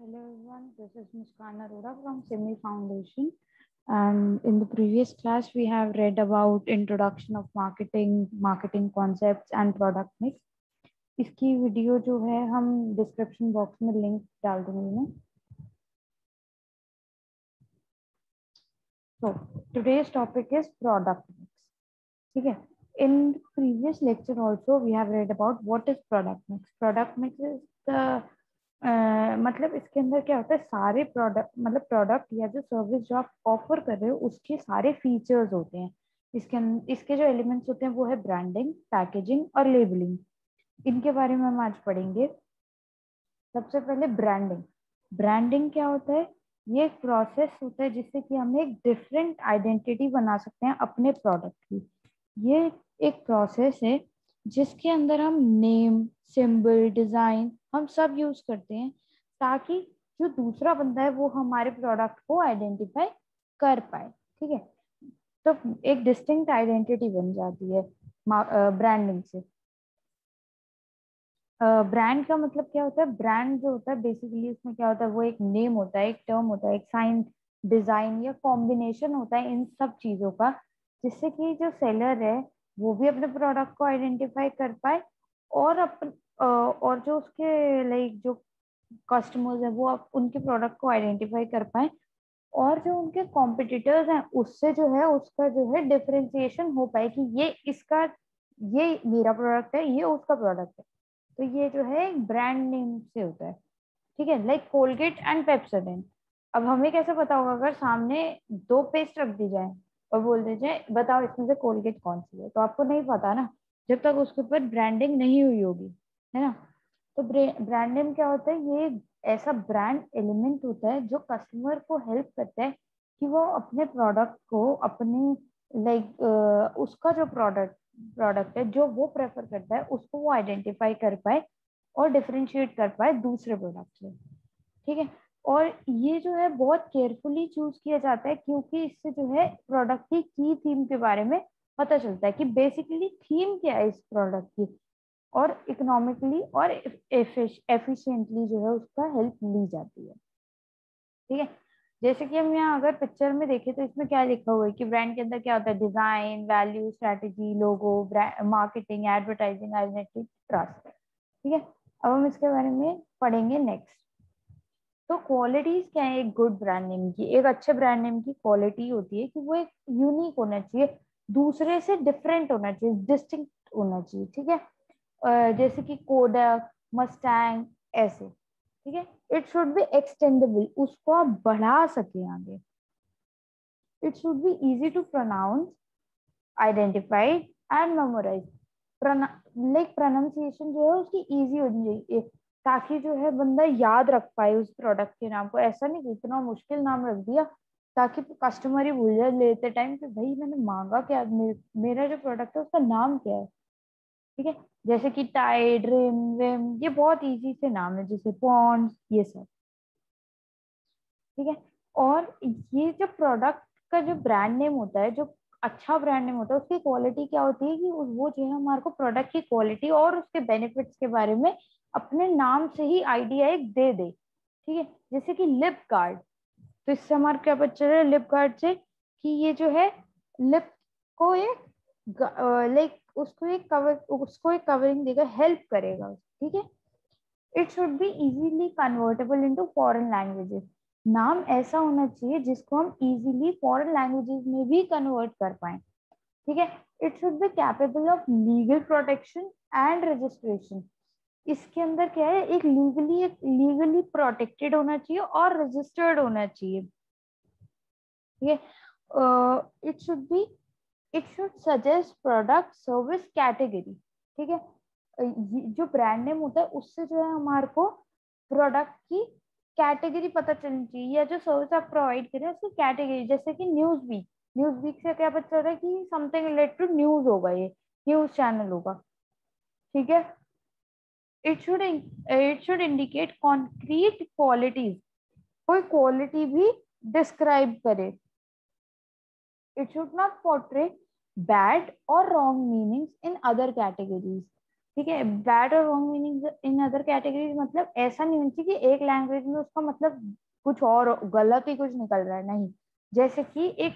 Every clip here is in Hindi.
Hello everyone, this is Muskan Arora from Simi Foundation. And in the previous class, we have read about introduction of marketing concepts and product mix. इसकी वीडियो जो है हम डिस्क्रिप्शन बॉक्स में लिंक डाल दूंगी मैं. So today's topic is product mix. ठीक है. In previous lecture also we have read about what is product mix. Product mix is the मतलब इसके अंदर क्या होता है, सारे प्रोडक्ट मतलब प्रोडक्ट या जो सर्विस जो आप ऑफर कर रहे हो उसके सारे फीचर्स होते हैं. इसके जो एलिमेंट्स होते हैं वो है ब्रांडिंग, पैकेजिंग और लेबलिंग. इनके बारे में हम आज पढ़ेंगे. सबसे पहले ब्रांडिंग. ब्रांडिंग क्या होता है? ये एक प्रोसेस होता है जिससे कि हम एक डिफरेंट आइडेंटिटी बना सकते हैं अपने प्रोडक्ट की. ये एक प्रोसेस है जिसके अंदर हम नेम, सिंबल, डिजाइन हम सब यूज करते हैं ताकि जो दूसरा बंदा है वो हमारे प्रोडक्ट को आइडेंटिफाई कर पाए. ठीक है. तो एक डिस्टिंक्ट आइडेंटिटी बन जाती है ब्रांडिंग से. ब्रांड का मतलब क्या होता है? ब्रांड जो होता है बेसिकली उसमें क्या होता है, वो एक नेम होता है, एक टर्म होता है, एक साइन, डिजाइन या कॉम्बिनेशन होता है इन सब चीजों का, जिससे कि जो सेलर है वो भी अपने प्रोडक्ट को आइडेंटिफाई कर पाए और और जो उसके लाइक जो कस्टमर्स है वो उनके प्रोडक्ट को आइडेंटिफाई कर पाए और जो उनके कॉम्पिटिटर्स हैं उससे जो है उसका जो है डिफरेंशिएशन हो पाए कि ये मेरा प्रोडक्ट है, ये उसका प्रोडक्ट है. तो ये जो है ब्रांड नेम से होता है. ठीक है. Like Colgate and Pepsodent. अब हमें कैसे पता होगा अगर सामने दो पेस्ट रख दी जाए और बोल दी जाए बताओ इसमें से कोलगेट कौन सी है, तो आपको नहीं पता ना जब तक उसके ऊपर ब्रांडिंग नहीं हुई होगी, है ना. तो ब्रांड नेम क्या होता है? ये ऐसा ब्रांड एलिमेंट होता है जो कस्टमर को हेल्प करता है कि वो अपने प्रोडक्ट को अपने लाइक उसका जो प्रोडक्ट है जो वो प्रेफर करता है उसको वो आइडेंटिफाई कर पाए और डिफरेंशिएट कर पाए दूसरे प्रोडक्ट से. ठीक है. और ये जो है बहुत केयरफुली चूज किया जाता है क्योंकि इससे जो है प्रोडक्ट की थीम के बारे में पता चलता है कि बेसिकली थीम क्या है इस प्रोडक्ट की, और इकोनॉमिकली और एफिशिएंटली जो है उसका हेल्प ली जाती है. ठीक है. जैसे कि हम यहाँ अगर पिक्चर में देखें तो इसमें क्या लिखा हुआ है कि ब्रांड के अंदर क्या होता है? डिजाइन, वैल्यू, स्ट्रेटेजी, लोगो, मार्केटिंग, एडवर्टाइजिंग, आइडेंटिटी, ट्रस्ट. ठीक है. अब हम इसके बारे में पढ़ेंगे नेक्स्ट. तो क्वालिटीज क्या है एक गुड ब्रांड नेम की? एक अच्छे ब्रांड नेम की क्वालिटी होती है कि वो एक यूनिक होना चाहिए, दूसरे से डिफरेंट होना चाहिए, डिस्टिंक्ट होना चाहिए. ठीक है. जैसे कि कोडक, मस्टैंग, ऐसे. ठीक है. इट शुड बी एक्सटेंडेबल, उसको आप बढ़ा सके आगे. It should be easy to pronounce, identified and memorise. Like pronunciation जो है उसकी इजी होनी चाहिए ताकि जो है बंदा याद रख पाए उस प्रोडक्ट के नाम को. ऐसा नहीं कि इतना मुश्किल नाम रख दिया ताकि कस्टमर ही भूल जाए लेते टाइम कि भाई मैंने मांगा क्या, मेरा जो प्रोडक्ट है उसका नाम क्या है. ठीक है. जैसे कि टाइड, रिम, विम, ये बहुत इजी से नाम है, जैसे पॉन्ड्स, ये सब. ठीक है. और ये जो प्रोडक्ट का जो ब्रांड नेम होता है, जो अच्छा ब्रांड नेम होता है, उसकी क्वालिटी क्या होती है कि वो जो है हमारे को प्रोडक्ट की क्वालिटी और उसके बेनिफिट्स के बारे में अपने नाम से ही आइडिया एक दे दे. ठीक है. जैसे कि लिप गार्ड, तो इससे हमारा क्या पता चल रहा है लिप गार्ड से कि ये जो है लिप को एक लाइक उसको एक कवरिंग देगा, हेल्प करेगा. ठीक है. It should be easily convertible into foreign languages. नाम ऐसा होना चाहिए जिसको हम इजीली फॉरेन लैंग्वेजेस में भी कन्वर्ट कर पाए. ठीक है. It should be capable of legal protection and registration. इसके अंदर क्या है, एक लीगली प्रोटेक्टेड होना चाहिए और रजिस्टर्ड होना चाहिए. ठीक है. It should suggest product service category. ठीक है. जो ब्रांड नेम होता है उससे जो है हमारे को प्रोडक्ट की कैटेगरी पता चलनी चाहिए या जो सर्विस आप प्रोवाइड करें उसकी कैटेगरी. जैसे कि न्यूज वीक से क्या पता चल रहा है कि समथिंग रिलेटेड टू न्यूज होगा, ये न्यूज चैनल होगा. ठीक है. It should indicate concrete qualities, कोई क्वालिटी भी डिस्क्राइब करे. It should not portray bad और wrong meanings in other categories. ठीक है। बैड और wrong meaning in other categories मतलब ऐसा नहीं होना चाहिए कि एक लैंग्वेज में उसका मतलब कुछ और गलत ही कुछ निकल रहा है, नहीं। जैसे कि एक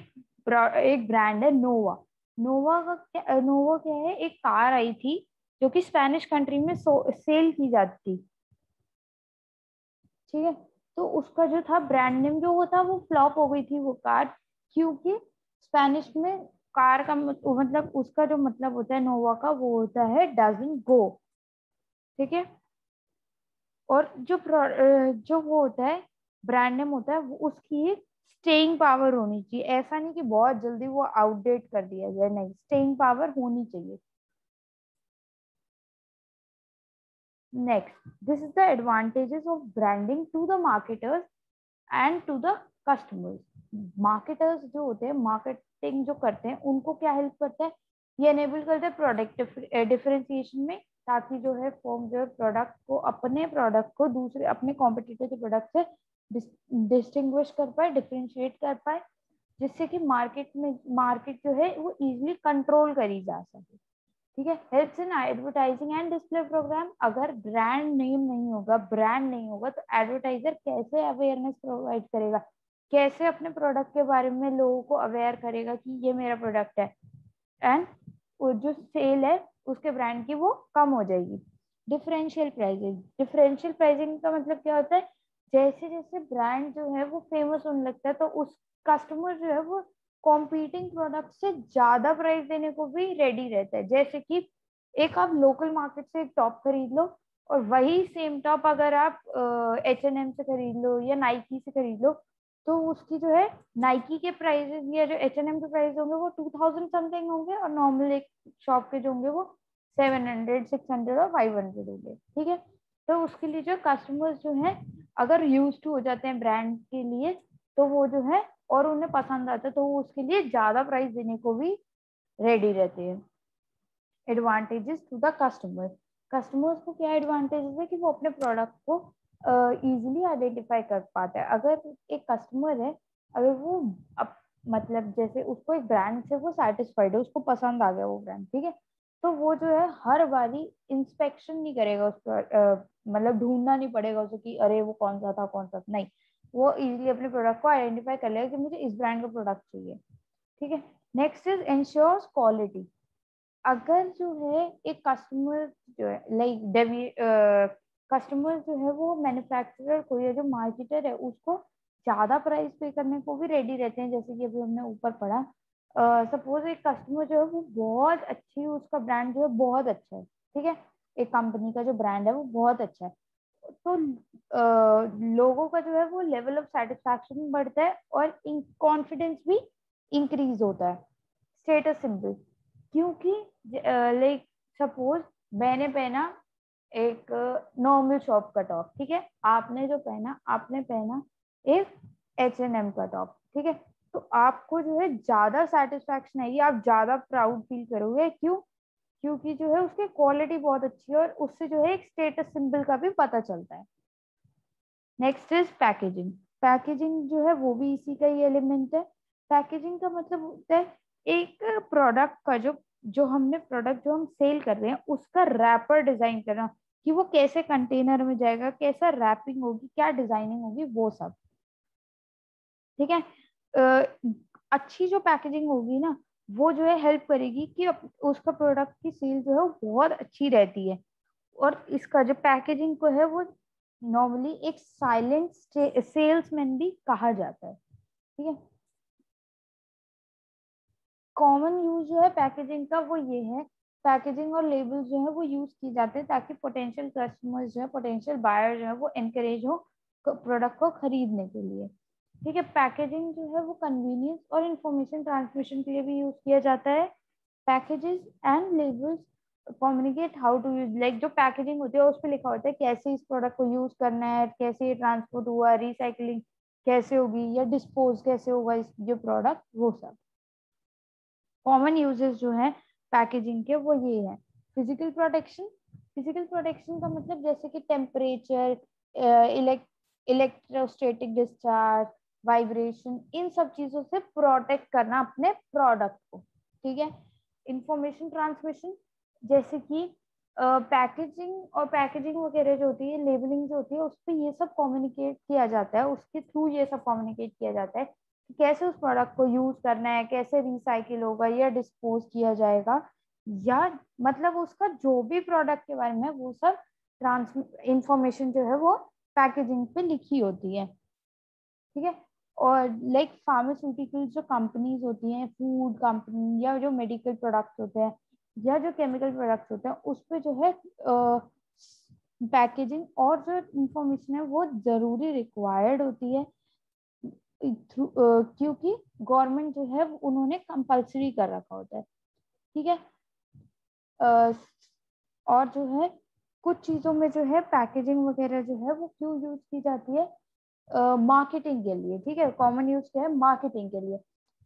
ब्रांड है नोवा। नोवा क्या है, एक कार आई थी जो कि स्पेनिश कंट्री में सेल की जाती थी। ठीक है। तो उसका जो था ब्रांड नेम जो वो था वो फ्लॉप हो गई थी वो कार, क्योंकि स्पेनिश में कार का मतलब उसका जो मतलब होता है नोवा का वो होता है डजंट गो। ठीक है। और जो वो होता है ब्रांड नेम होता है वो उसकी एक स्टेइंग पावर होनी चाहिए। ऐसा नहीं कि बहुत जल्दी वो आउटडेट कर दिया जाए, नहीं, स्टेइंग पावर होनी चाहिए। Next, this is the advantages of branding to the marketers and to the customers. Marketers जो होते हैं, मार्केटिंग जो करते हैं, उनको क्या हेल्प करता है, ये एनेबल करता है प्रोडक्ट डिफरेंशिएशन में, ताकि जो है फर्म जो है प्रोडक्ट को, अपने प्रोडक्ट को दूसरे अपने कॉम्पिटिटर के प्रोडक्ट से डिस्टिंग्विश कर पाए, डिफरेंशिएट कर पाए, जिससे कि मार्केट जो है वो इजीली कंट्रोल करी जा सके। ठीक है। Helps in advertising and display program. अगर ब्रांड नेम नहीं होगा, ब्रांड नहीं होगा, तो एडवर्टाइजर कैसे अवेयरनेस प्रोवाइड करेगा, कैसे अपने प्रोडक्ट के बारे में लोगों को अवेयर करेगा कि ये मेरा प्रोडक्ट है, एंड वो जो सेल है उसके ब्रांड की वो कम हो जाएगी। डिफरेंशियल प्राइसिंग का मतलब क्या होता है, जैसे जैसे ब्रांड जो है वो फेमस होने लगता है तो उस कस्टमर जो है वो कॉम्पीटिंग प्रोडक्ट से ज्यादा प्राइस देने को भी रेडी रहता है। जैसे कि एक आप लोकल मार्केट से एक टॉप खरीद लो, और वही सेम टॉप अगर आप H&M से खरीद लो या नाइकी से खरीद लो, तो उसकी जो है नाइकी के प्राइजेस या जो H&M के प्राइस होंगे वो 2000 समथिंग होंगे, और नॉर्मल एक शॉप के जो होंगे वो 700 600 और 500 होंगे। ठीक है। तो उसके लिए जो कस्टमर्स जो है अगर यूज टू हो जाते हैं ब्रांड के लिए, तो वो जो है और उन्हें पसंद आता है तो वो उसके लिए ज्यादा प्राइस देने को भी रेडी रहते हैं। Advantages to the customer. Customers को क्या एडवांटेजेस है कि वो अपने प्रोडक्ट को इजीली आइडेंटिफाई कर पाता है। अगर एक कस्टमर है, अगर वो मतलब जैसे उसको एक ब्रांड से वो सेटिस्फाइड है, उसको पसंद आ गया वो ब्रांड, ठीक है, तो वो जो है हर बारी इंस्पेक्शन नहीं करेगा उस पर, मतलब ढूंढना नहीं पड़ेगा उसे कि अरे वो कौन सा था कौन सा नहीं। वो इजीली अपने प्रोडक्ट को आइडेंटिफाई कर लेगा कि मुझे इस ब्रांड का प्रोडक्ट चाहिए। ठीक है। Next is ensures quality. अगर जो है एक कस्टमर जो है कस्टमर जो है वो मैन्युफैक्चरर को या जो मार्केटर है उसको ज्यादा प्राइस पे करने को भी रेडी रहते हैं, जैसे कि अभी हमने ऊपर पढ़ा। सपोज एक कस्टमर जो है वो बहुत अच्छी, उसका ब्रांड जो है बहुत अच्छा है, ठीक है, एक कंपनी का जो ब्रांड है वो बहुत अच्छा है, तो लोगों का जो है वो लेवल ऑफ सेटिस्फैक्शन बढ़ता है और कॉन्फिडेंस भी इंक्रीज होता है। स्टेटस सिंबल, क्योंकि लाइक सपोज मैंने पहना एक नॉर्मल शॉप का टॉप, ठीक है, आपने जो पहना, आपने पहना एक H&M का टॉप, ठीक है, तो आपको जो है ज्यादा सेटिस्फैक्शन आएगी, आप ज्यादा प्राउड फील करोगे। क्यों? क्योंकि जो है उसकी क्वालिटी बहुत अच्छी है और उससे जो है एक स्टेटस सिंबल का भी पता चलता है। Next is packaging. पैकेजिंग जो है वो भी इसी का ही एलिमेंट है। पैकेजिंग का मतलब होता है एक प्रोडक्ट का जो जो हमने प्रोडक्ट जो हम सेल कर रहे हैं उसका रैपर डिजाइन करना, कि वो कैसे कंटेनर में जाएगा, कैसा रैपिंग होगी, क्या डिजाइनिंग होगी, वो सब। ठीक है। अच्छी जो पैकेजिंग होगी ना, वो जो है हेल्प करेगी कि उसका प्रोडक्ट की सेल जो है वो बहुत अच्छी रहती है। और इसका जो पैकेजिंग को है वो नॉर्मली एक साइलेंट सेल्समैन भी कहा जाता है। ठीक है। कॉमन यूज जो है पैकेजिंग का वो ये है, पैकेजिंग और लेबल जो है वो यूज किए जाते हैं ताकि पोटेंशियल कस्टमर्स जो है, पोटेंशियल बायर जो है वो एनकरेज हो प्रोडक्ट को खरीदने के लिए। ठीक है। पैकेजिंग जो है वो कन्वीनियंस और इंफॉर्मेशन ट्रांसमिशन के लिए भी यूज किया जाता है। Packages and labels communicate how to use, like जो पैकेजिंग होती है उस पर लिखा होता है कैसे इस प्रोडक्ट को यूज करना है, कैसे ये ट्रांसपोर्ट हुआ, रिसाइकलिंग कैसे होगी या डिस्पोज कैसे होगा इस जो प्रोडक्ट, वो सब। कॉमन यूजेस जो है पैकेजिंग के वो ये है। Physical protection. फिजिकल प्रोटेक्शन का मतलब जैसे कि टेम्परेचर, इलेक्ट्रोस्टैटिक डिस्चार्ज, वाइब्रेशन, इन सब चीजों से प्रोटेक्ट करना अपने प्रोडक्ट को। ठीक है। इंफॉर्मेशन ट्रांसमिशन, जैसे कि पैकेजिंग और पैकेजिंग वगैरह जो होती है, लेबलिंग जो होती है, उस पर ये सब कम्युनिकेट किया जाता है, उसके थ्रू ये सब कम्युनिकेट किया जाता है कि कैसे उस प्रोडक्ट को यूज करना है, कैसे रिसाइकिल होगा या डिस्पोज किया जाएगा, या मतलब उसका जो भी प्रोडक्ट के बारे में वो सब ट्रांस इंफॉर्मेशन जो है वो पैकेजिंग पे लिखी होती है। ठीक है। और लाइक फार्मास्यूटिकल जो कंपनीज होती हैं, फूड कंपनी या जो मेडिकल प्रोडक्ट्स होते हैं या जो केमिकल प्रोडक्ट्स होते हैं, उस पे जो है पैकेजिंग और जो इंफॉर्मेशन है वो जरूरी रिक्वायर्ड होती है, क्योंकि गवर्नमेंट जो है उन्होंने कंपलसरी कर रखा होता है। ठीक है। और जो है कुछ चीजों में जो है पैकेजिंग वगैरह जो है वो क्यों यूज की जाती है, मार्केटिंग के लिए। ठीक है। कॉमन यूज क्या है, मार्केटिंग के लिए।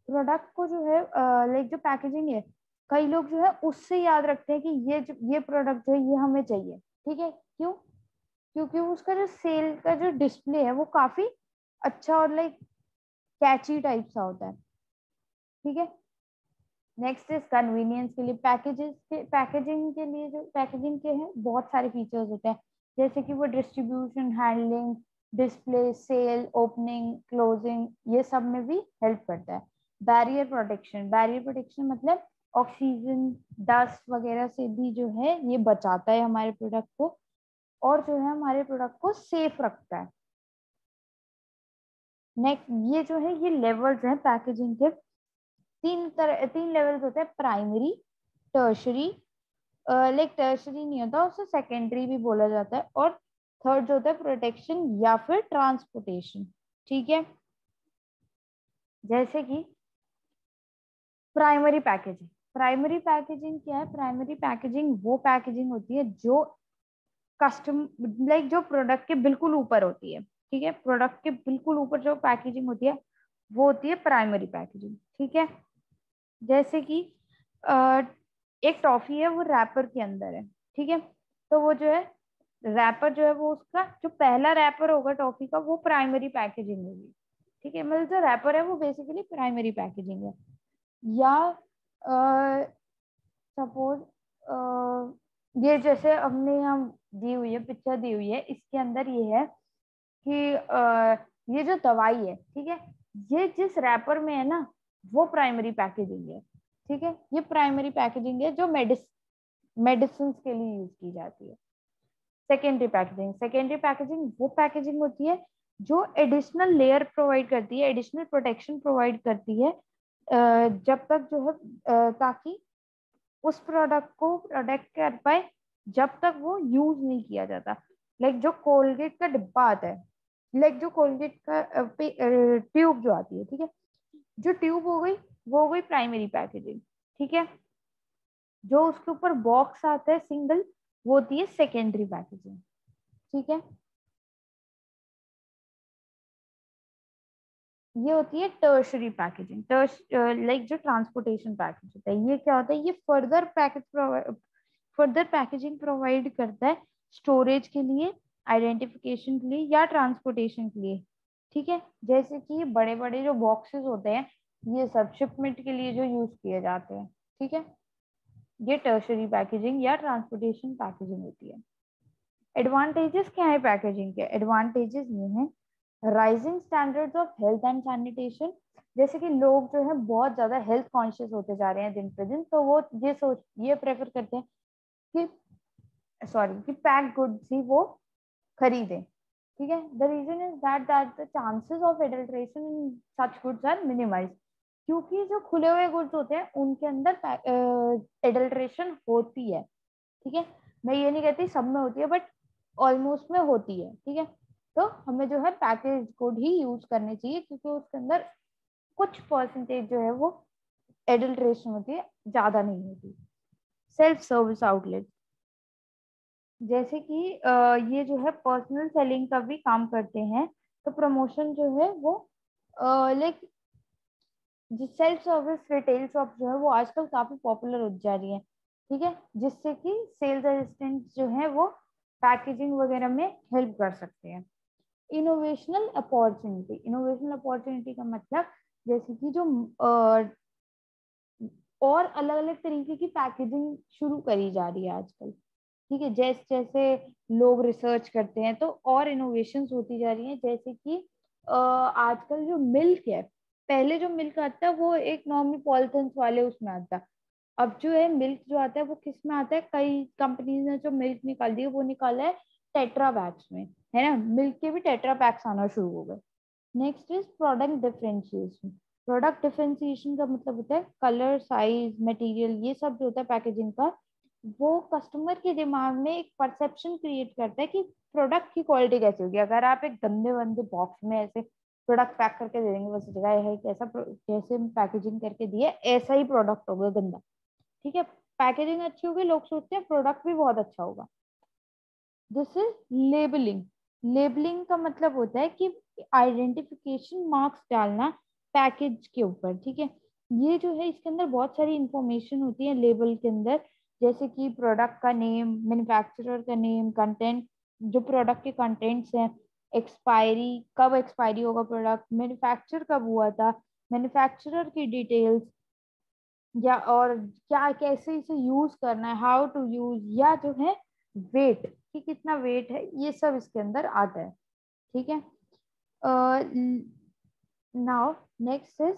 प्रोडक्ट को जो है लाइक जो पैकेजिंग है, कई लोग जो है उससे याद रखते हैं कि ये प्रोडक्ट जो है ये हमें चाहिए। ठीक है। क्यों? क्योंकि उसका जो सेल का जो डिस्प्ले है वो काफी अच्छा और लाइक कैची टाइप सा होता है। ठीक है। नेक्स्ट इज कन्वीनियंस के लिए पैकेजेस के, पैकेजिंग के लिए जो पैकेजिंग के हैं बहुत सारे फीचर्स होते हैं, जैसे कि वो distribution, handling, display, sale, opening, closing, ये सब में भी हेल्प करता है। बैरियर प्रोटेक्शन, बैरियर प्रोटेक्शन मतलब ऑक्सीजन, डस्ट वगैरह से भी जो है ये बचाता है हमारे प्रोडक्ट को, और जो है हमारे प्रोडक्ट को सेफ रखता है। नेक्स्ट ये जो है ये लेवल्स हैं पैकेजिंग के, तीन लेवल्स होते हैं, प्राइमरी, टर्शरी, लाइक टर्शरी नहीं होता, उसे सेकेंडरी भी बोला जाता है, और थर्ड जो होता है प्रोटेक्शन या फिर ट्रांसपोर्टेशन। ठीक है। जैसे कि प्राइमरी पैकेजिंग, प्राइमरी पैकेजिंग क्या है, प्राइमरी पैकेजिंग वो पैकेजिंग होती है जो कस्टम लाइक जो प्रोडक्ट के बिल्कुल ऊपर होती है। ठीक है। प्रोडक्ट के बिल्कुल ऊपर जो पैकेजिंग होती है वो होती है प्राइमरी पैकेजिंग। ठीक है। जैसे कि एक टॉफी है वो रैपर के अंदर है। ठीक है। तो वो जो है रैपर जो है वो उसका जो पहला रैपर होगा टॉफी का वो प्राइमरी पैकेजिंग होगी। ठीक है। मतलब जो रैपर है वो बेसिकली प्राइमरी पैकेजिंग है। या सपोज ये जैसे हमने यहाँ दी हुई है, पिक्चर दी हुई है, इसके अंदर ये है कि ये जो दवाई है, ठीक है, ये जिस रैपर में है ना वो प्राइमरी पैकेजिंग है। ठीक है। ये प्राइमरी पैकेजिंग है जो मेडिसिन के लिए यूज की जाती है। सेकेंडरी पैकेजिंग, सेकेंडरी पैकेजिंग वो पैकेजिंग होती है जो एडिशनल लेयर प्रोवाइड करती है, एडिशनल प्रोटेक्शन प्रोवाइड करती है, जब तक जो है ताकि उस प्रोडक्ट को प्रोटेक्ट कर पाए जब तक वो यूज नहीं किया जाता। लाइक जो कोलगेट का डिब्बा आता है, लाइक जो कोलगेट का ट्यूब जो आती है, ठीक है, जो ट्यूब हो गई वो हो गई प्राइमरी पैकेजिंग। ठीक है। जो उसके ऊपर बॉक्स आता है सिंगल वो होती है सेकेंडरी पैकेजिंग। ठीक है। ये होती है टर्शरी पैकेजिंग। लाइक जो ट्रांसपोर्टेशन पैकेज होता है, ये क्या होता है, ये फर्दर पैकेजिंग प्रोवाइड करता है स्टोरेज के लिए, आइडेंटिफिकेशन के लिए या ट्रांसपोर्टेशन के लिए। ठीक है। जैसे कि बड़े बड़े जो बॉक्सेस होते हैं ये सब शिपमेंट के लिए जो यूज किए जाते हैं। ठीक है। ये टर्शरी पैकेजिंग या ट्रांसपोर्टेशन पैकेजिंग होती है। एडवांटेजेस क्या है पैकेजिंग के? एडवांटेजेस ये हैं, rising standards of health and sanitation. जैसे कि लोग जो है बहुत ज्यादा हेल्थ कॉन्शियस होते जा रहे हैं दिन पे दिन, तो वो ये प्रेफर करते हैं कि पैक गुड्स ही वो खरीदें। ठीक है। The reason is that the chances of adulteration in such goods are minimise, क्योंकि जो खुले हुए गुड्स होते हैं उनके अंदर एडल्ट्रेशन होती है। ठीक है। मैं ये नहीं कहती सब में होती है, बट ऑलमोस्ट में होती है। ठीक है। तो हमें जो है पैकेज गुड ही यूज करने चाहिए, क्योंकि उसके अंदर कुछ परसेंटेज जो है वो एडल्ट्रेशन होती है, ज्यादा नहीं होती। सेल्फ सर्विस आउटलेट, जैसे कि ये जो है पर्सनल सेलिंग का भी काम करते हैं, तो प्रमोशन जो है वो लाइक जो सेल्फ सर्विस रिटेल शॉप जो है वो आजकल काफी पॉपुलर हो जा रही है। ठीक है। जिससे कि सेल्स असिस्टेंट जो है वो पैकेजिंग वगैरह में हेल्प कर सकते हैं। इनोवेशनल अपॉर्चुनिटी, इनोवेशनल अपॉर्चुनिटी का मतलब जैसे कि जो और अलग अलग तरीके की पैकेजिंग शुरू करी जा रही है आजकल। ठीक है, जैसे जैसे लोग रिसर्च करते हैं तो और इनोवेशंस होती जा रही हैं, जैसे कि आजकल जो मिल्क है, पहले जो मिल्क आता है वो एक नॉर्मल पॉलिथीन वाले उसमें आता है। अब जो है मिल्क जो आता है वो किस में आता है, कई कंपनीज ने जो मिल्क निकाल दी है वो निकाला है टेट्रा पैक्स में, है ना। मिल्क के भी टेट्रा पैक्स आना शुरू हो गए। Next is product differentiation. Product differentiation का मतलब होता है कलर, साइज, मटेरियल, ये सब जो होता है पैकेजिंग का, वो कस्टमर के दिमाग में एक परसेप्शन क्रिएट करता है कि प्रोडक्ट की क्वालिटी कैसी होगी। अगर आप एक गंदे वंदे बॉक्स में ऐसे प्रोडक्ट पैक करके दे देंगे, बस जगह है कैसा जैसे पैकेजिंग करके दिया ऐसा ही प्रोडक्ट होगा गंदा, ठीक है। पैकेजिंग अच्छी होगी, लोग सोचते हैं प्रोडक्ट भी बहुत अच्छा होगा। This is labelling. लेबलिंग का मतलब होता है कि आइडेंटिफिकेशन मार्क्स डालना पैकेज के ऊपर, ठीक है। ये जो है इसके अंदर बहुत सारी इंफॉर्मेशन होती है लेबल के अंदर, जैसे कि प्रोडक्ट का नेम, मैन्युफैक्चरर का नेम, कंटेंट, जो प्रोडक्ट के कंटेंट्स हैं, एक्सपायरी, कब एक्सपायरी होगा प्रोडक्ट, मैन्युफैक्चर कब हुआ था, मैन्युफैक्चरर की डिटेल्स, या और क्या कैसे इसे यूज करना है, हाउ टू यूज, या जो है वेट, कि कितना वेट है, ये सब इसके अंदर आता है, ठीक है। Now next is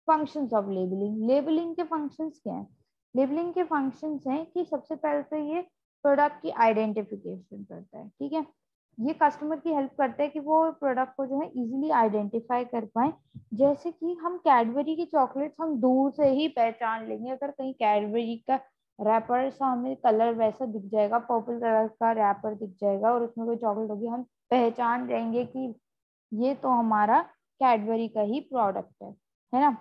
functions of labelling. Labelling के फंक्शंस क्या हैं? लेबलिंग के फंक्शंस हैं कि सबसे पहले तो ये प्रोडक्ट की आइडेंटिफिकेशन करता है, ठीक है। ये कस्टमर की हेल्प करता है कि वो प्रोडक्ट को जो है इजीली आइडेंटिफाई कर पाए। जैसे कि हम कैडबरी की चॉकलेट्स हम दूर से ही पहचान लेंगे, अगर कहीं कैडबरी का रैपर सामने कलर वैसा दिख जाएगा, पर्पल कलर का रैपर दिख जाएगा और उसमें कोई चॉकलेट होगी, हम पहचान जाएंगे कि ये तो हमारा कैडबरी का ही प्रोडक्ट है ना।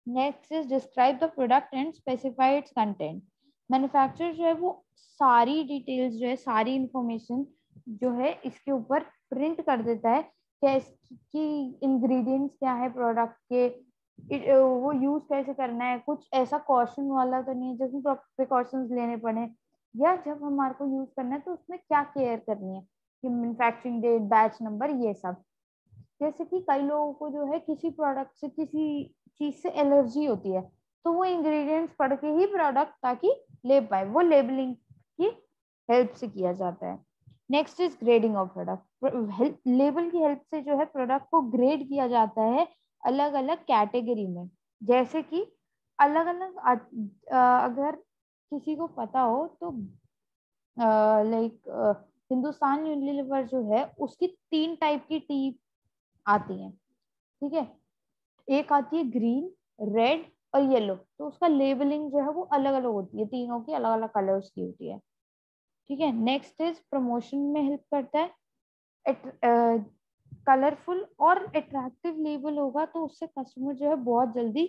Next is describe the product and specify it's content. Manufacturer जो है वो सारी डिटेल्स जो है, सारी इंफॉर्मेशन जो है इसके ऊपर प्रिंट कर देता है, कि इंग्रेडिएंट्स क्या है प्रोडक्ट के, वो यूज कैसे करना है, कुछ ऐसा कॉशन वाला तो नहीं है जिसमें प्रिकॉशंस लेने पड़े, या जब हमारे को यूज करना है तो उसमें क्या केयर करनी है, कि मैन्युफैक्चरिंग डेट, बैच नंबर, ये सब। जैसे कि कई लोगों को जो है किसी प्रोडक्ट से, किसी चीज से एलर्जी होती है, तो वो इंग्रेडिएंट्स पढ़ के ही प्रोडक्ट ताकि ले पाए, वो लेबलिंग की हेल्प से किया जाता है। Next is grading of product. Label की हेल्प से जो है प्रोडक्ट को ग्रेड किया जाता है अलग अलग कैटेगरी में। जैसे कि अलग अलग अगर किसी को पता हो तो लाइक हिंदुस्तान यूनिलीवर जो है उसकी 3 टाइप की टी आती हैं, ठीक है। एक आती है ग्रीन, रेड और येलो, तो उसका लेबलिंग जो है वो अलग अलग होती है, तीनों की अलग अलग कलर्स की होती है, ठीक है। नेक्स्ट इज प्रमोशन में हेल्प करता है। कलरफुल और अट्रैक्टिव लेबल होगा तो उससे कस्टमर जो है बहुत जल्दी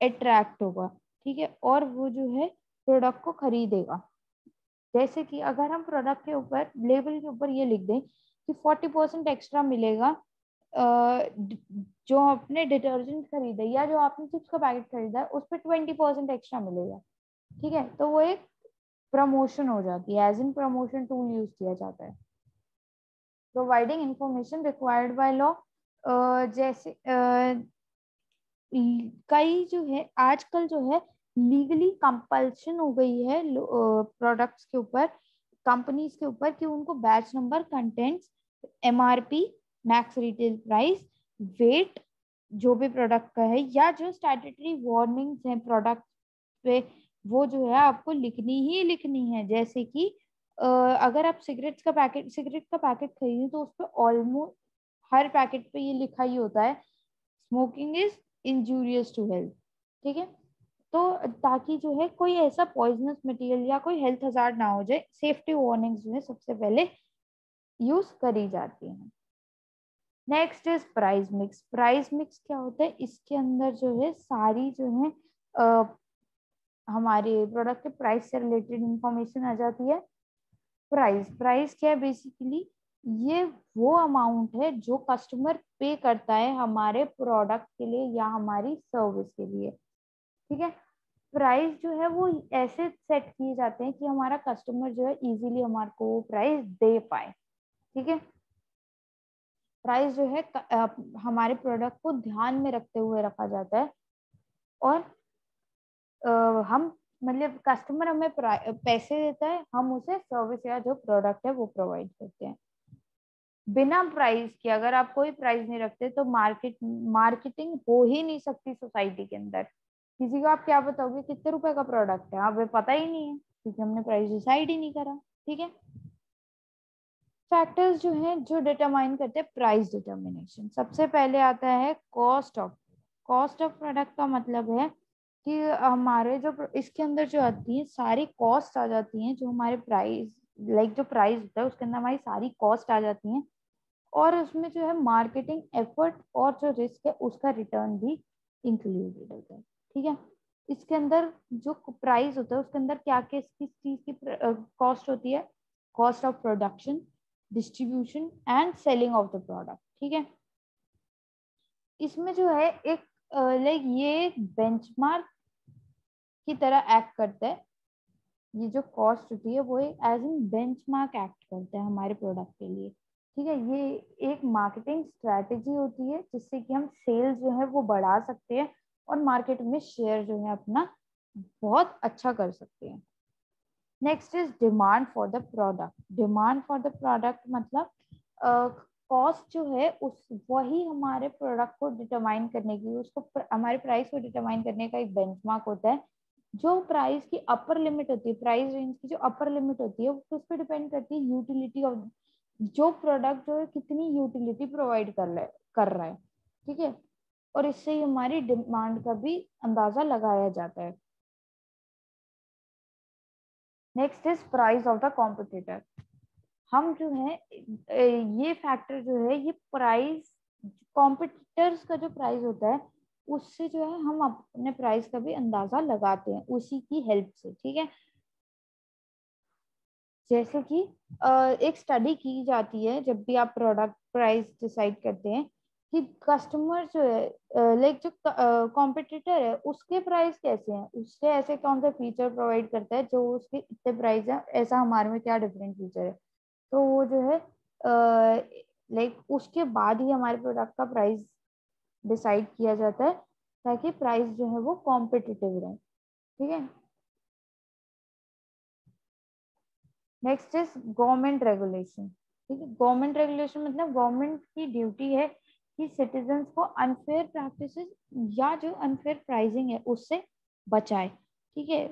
अट्रैक्ट होगा, ठीक है, और वो जो है प्रोडक्ट को खरीदेगा। जैसे कि अगर हम प्रोडक्ट के ऊपर, लेबल के ऊपर ये लिख दें कि 40% एक्स्ट्रा मिलेगा, जो आपने डिटर्जेंट खरीदा या जो आपने चिप्स का पैकेट खरीदा है उस पर 20% एक्स्ट्रा मिलेगा, ठीक है, तो वो एक प्रमोशन हो जाती है, as in promotion tool use किया जाता है। Providing information required by law. जैसे कई जो है आजकल जो है लीगली कंपल्शन हो गई है प्रोडक्ट्स के ऊपर, कंपनीज के ऊपर, कि उनको batch number, contents, MRP, max retail price, weight जो भी प्रोडक्ट का है, या जो स्टैट्यूटरी वार्निंग्स हैं प्रोडक्ट पे, वो जो है आपको लिखनी ही लिखनी है। जैसे कि अगर आप सिगरेट का पैकेट खरीदें तो उस पर ऑलमोस्ट हर पैकेट पे ये लिखा ही होता है, smoking is injurious to health, ठीक है। तो ताकि जो है कोई ऐसा पॉइजनस मटेरियल या कोई हेल्थ हजार्ड ना हो जाए, सेफ्टी वार्निंग्स जो है सबसे पहले यूज करी जाती हैं। Next is price mix. Price mix क्या होता है? इसके अंदर जो है सारी जो है हमारे प्रोडक्ट के प्राइस से रिलेटेड इंफॉर्मेशन आ जाती है। प्राइस प्राइस क्या है? बेसिकली ये वो अमाउंट है जो कस्टमर पे करता है हमारे प्रोडक्ट के लिए या हमारी सर्विस के लिए, ठीक है। प्राइस जो है वो ऐसे सेट किए जाते हैं कि हमारा कस्टमर जो है इजीली हमारे को प्राइस दे पाए, ठीक है। प्राइस जो है हमारे प्रोडक्ट को ध्यान में रखते हुए रखा जाता है, और हम मतलब कस्टमर हमें पैसे देता है, हम उसे सर्विस या जो प्रोडक्ट है वो प्रोवाइड करते हैं। बिना प्राइस के अगर आप कोई प्राइस नहीं रखते तो मार्केटिंग हो ही नहीं सकती सोसाइटी के अंदर। किसी को आप क्या बताओगे कितने रुपए का प्रोडक्ट है, हमें पता ही नहीं है क्योंकि हमने प्राइस डिसाइड ही नहीं करा। ठीक है। फैक्टर्स जो हैं जो डिटरमाइन करते हैं प्राइस डिटर्मिनेशन, सबसे पहले आता है कॉस्ट ऑफ प्रोडक्ट का मतलब है कि हमारे जो इसके अंदर जो आती है सारी कॉस्ट आ जाती हैं, जो हमारे प्राइस लाइक जो प्राइस होता है उसके अंदर हमारी सारी कॉस्ट आ जाती हैं, और उसमें जो है मार्केटिंग एफर्ट और जो रिस्क है उसका रिटर्न भी इंक्लूडेड होता है। ठीक है। इसके अंदर जो प्राइस होता है उसके अंदर क्या किस किस चीज की कॉस्ट होती है, cost of production, distribution and selling of the product. ठीक है। इसमें जो है एक लाइक ये एक बेंचमार्क की तरह एक्ट करता है। ये जो कॉस्ट होती है वो एक एज इन बेंचमार्क एक्ट करता है हमारे प्रोडक्ट के लिए। ठीक है। ये एक मार्केटिंग स्ट्रेटेजी होती है जिससे कि हम सेल्स जो है वो बढ़ा सकते हैं और मार्केट में शेयर जो है अपना बहुत अच्छा कर सकते हैं। Next is demand for the product. Demand for the product मतलब कॉस्ट जो है उस वही हमारे प्रोडक्ट को डिटरमाइन करने की, उसको हमारे प्राइस को डिटरमाइन करने का एक बेंचमार्क होता है। जो प्राइस की अपर लिमिट होती है, प्राइस रेंज की जो अपर लिमिट होती है वो किस पे डिपेंड करती है, यूटिलिटी ऑफ जो प्रोडक्ट जो है कितनी यूटिलिटी प्रोवाइड कर रहा है। ठीक है। और इससे ही हमारी डिमांड का भी अंदाजा लगाया जाता है। Next is price of the competitor. हम जो है ये फैक्टर जो है ये प्राइस कॉम्पिटिटर्स का जो प्राइस होता है उससे जो है हम अपने प्राइस का भी अंदाजा लगाते हैं उसी की हेल्प से। ठीक है। जैसे कि एक स्टडी की जाती है जब भी आप प्रोडक्ट प्राइस डिसाइड करते हैं कि कस्टमर जो है लाइक जो कॉम्पिटिटर है उसके प्राइस कैसे हैं, उससे ऐसे कौन सा फीचर प्रोवाइड करता है जो उसके इतने प्राइस है, ऐसा हमारे में क्या डिफरेंट फीचर है। तो वो जो है लाइक उसके बाद ही हमारे प्रोडक्ट का प्राइस डिसाइड किया जाता है ताकि प्राइस जो है वो कॉम्पिटिटिव रहे। ठीक है। Next is government regulation. ठीक है। गवर्नमेंट रेगुलेशन मतलब गवर्नमेंट की ड्यूटी है कि सिटीजन्स को अनफेयर प्रैक्टिसेस या जो अनफेयर प्राइसिंग है उससे बचाए। ठीक है।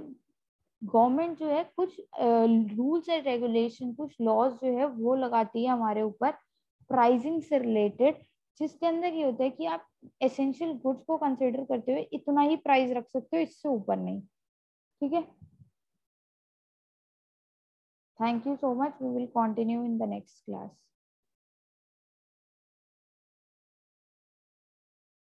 गवर्नमेंट जो है कुछ रूल्स एंड रेगुलेशन, कुछ लॉज जो है वो लगाती है हमारे ऊपर प्राइसिंग से रिलेटेड, जिसके अंदर ये होता है कि आप एसेंशियल गुड्स को कंसिडर करते हुए इतना ही प्राइस रख सकते हो, इससे ऊपर नहीं। ठीक है। Thank you so much. We will continue in the next class.